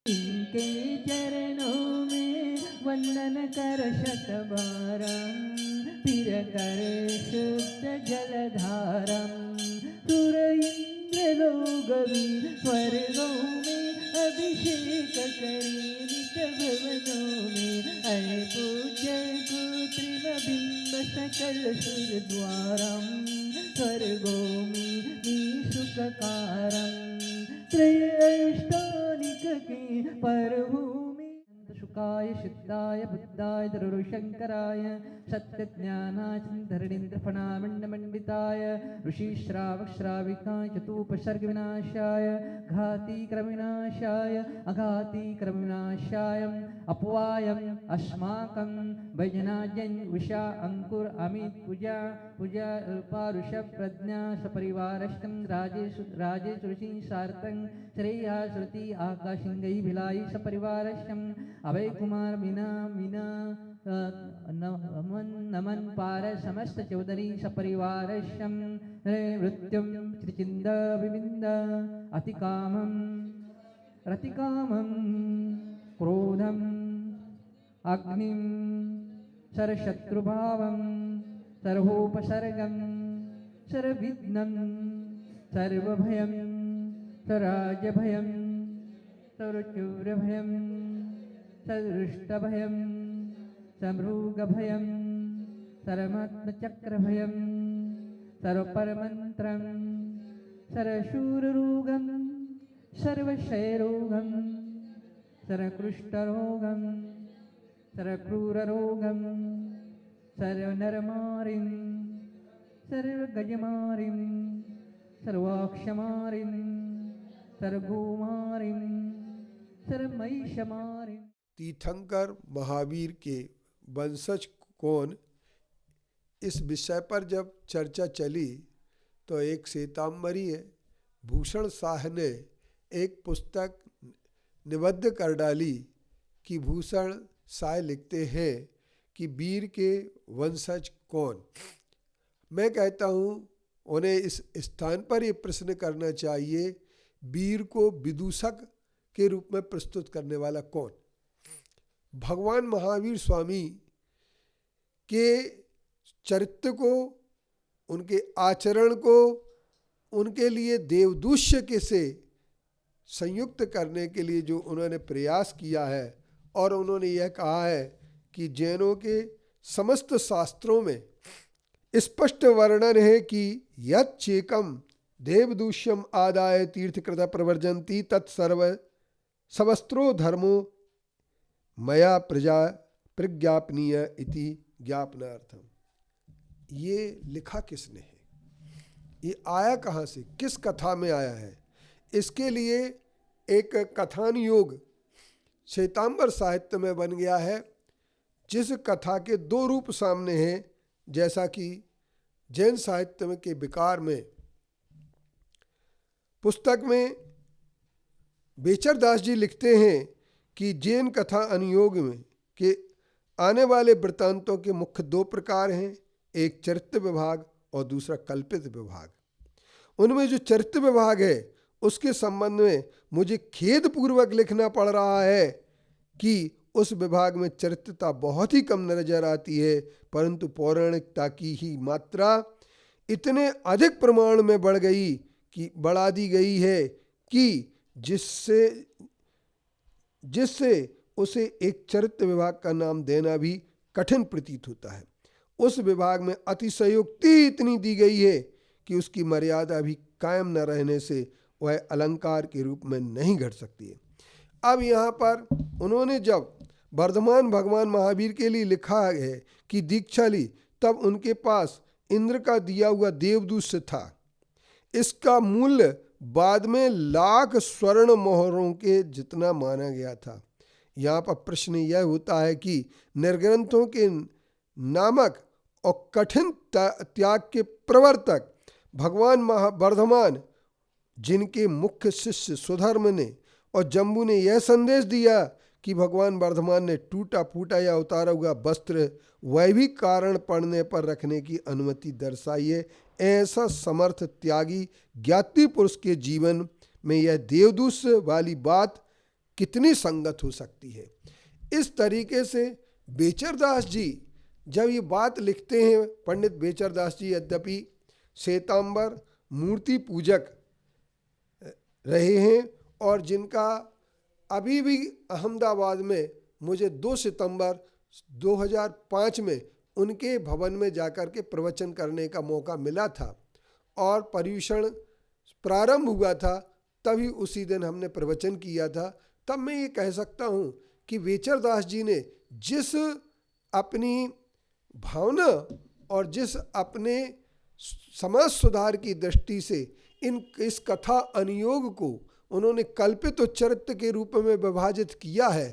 इनके चरणों में वंदन कर शतबारं, फिर कर शुद्ध जलधारं। सुर इंद्र लोग भी स्वर्गों में अभिषेक करे नित भवनों में। अय पूज्य कृत्रिम बिंब सकल सुर द्वारं, स्वर्गों में सुखकारं। त्रय अष्टानिक के परभूमि शुकाय सिद्धाय बुद्धाय धरुशंकराय सत्यज्ञानाय धरणीन्द्र फणामण्डमण्डिताय ऋषिश्रावश्राविकाय चतुपसर्ग विनाशाय घाती क्रम विनाशाय अघाती क्रम विनाशाय अपवायम अस्माकं वैजनाजन विषा अंकुर अमित पूजा पूजा अल्पारुष प्रज्ञा सपरिवारष्टं राजेश ऋषि सार्थं श्रेया श्रुति आकाशिंगई भिलाई सपरिवारष्टं अभय कुमार मीना मीना नमन नमन पार समस्त चौधरी सपरिवारष्टं मृत्युं त्रिचिंद विविंद अतिकामं रतिकामं क्रोधं अग्निं सरशत्रुभावं सर्वोपसर्गं सर्वविघ्नं सर्वभयं सराजभयं सर्वचूरभयं सदृष्टभयं समृगभयं सर्वमात्मचक्रभयं सर्वपरमन्त्रं सर्वशूररोगं सर्वक्षयरोगं सर्वकुष्ठरोगं सर्वक्रूररोगं सर्वनरमारिं सर्वगजमारिं सर्वाक्षमारिं सर्वगोमारिं सर्वमहिषमारिं। तीर्थंकर महावीर के वंशज कौन, इस विषय पर जब चर्चा चली तो एक श्वेतांबरी भूषण शाह ने एक पुस्तक निबद्ध कर डाली कि भूषण शाह लिखते हैं कि वीर के वंशज कौन। मैं कहता हूँ उन्हें इस स्थान पर ये प्रश्न करना चाहिए, वीर को विदूषक के रूप में प्रस्तुत करने वाला कौन। भगवान महावीर स्वामी के चरित्र को, उनके आचरण को, उनके लिए देवदूष्य के से संयुक्त करने के लिए जो उन्होंने प्रयास किया है, और उन्होंने यह कहा है कि जैनों के समस्त शास्त्रों में स्पष्ट वर्णन है कि यत् चेकम देवदूष्यम आदाय तीर्थकृत प्रवर्जन्ति तत्सर्व समस्त्रो धर्मो मया प्रजा प्रज्ञापनीय इति ज्ञापनार्थम। ये लिखा किसने है, ये आया कहाँ से, किस कथा में आया है, इसके लिए एक कथान योग श्वेतांबर साहित्य में बन गया है, जिस कथा के दो रूप सामने हैं। जैसा कि जैन साहित्य में के विकार में पुस्तक में बेचर दास जी लिखते हैं कि जैन कथा अनुयोग में के आने वाले वृत्तांतों के मुख्य दो प्रकार हैं, एक चरित्र विभाग और दूसरा कल्पित विभाग। उनमें जो चरित्र विभाग है उसके संबंध में मुझे खेद पूर्वक लिखना पड़ रहा है कि उस विभाग में चरित्रता बहुत ही कम नजर आती है, परंतु पौराणिकता की ही मात्रा इतने अधिक प्रमाण में बढ़ा दी गई है कि जिससे उसे एक चरित्र विभाग का नाम देना भी कठिन प्रतीत होता है। उस विभाग में अतिशयोक्ति इतनी दी गई है कि उसकी मर्यादा भी कायम न रहने से वह अलंकार के रूप में नहीं घट सकती है। अब यहाँ पर उन्होंने जब वर्धमान भगवान महावीर के लिए लिखा है कि दीक्षा ली, तब उनके पास इंद्र का दिया हुआ देवदूष्य था। इसका मूल्य बाद में 1,00,000 स्वर्ण मोहरों के जितना माना गया था। यहाँ पर प्रश्न यह होता है कि निर्ग्रंथों के नामक और कठिन त्याग के प्रवर्तक भगवान वर्धमान, जिनके मुख्य शिष्य सुधर्म ने और जम्बू ने यह संदेश दिया कि भगवान वर्धमान ने टूटा फूटा या उतारा हुआ वस्त्र वैभिक कारण पड़ने पर रखने की अनुमति दर्शाई है। ऐसा समर्थ त्यागी ज्ञाति पुरुष के जीवन में यह देवदूष वाली बात कितनी संगत हो सकती है। इस तरीके से बेचरदास जी जब ये बात लिखते हैं, पंडित बेचरदास जी यद्यपि श्वेतांबर मूर्ति पूजक रहे हैं और जिनका अभी भी अहमदाबाद में मुझे 2 सितंबर 2005 में उनके भवन में जाकर के प्रवचन करने का मौका मिला था और पर्यूषण प्रारंभ हुआ था, तभी उसी दिन हमने प्रवचन किया था। तब मैं ये कह सकता हूँ कि बेचरदास जी ने जिस अपनी भावना और जिस अपने समाज सुधार की दृष्टि से इस कथा अनुयोग को उन्होंने कल्पित चरित्र के रूप में विभाजित किया है,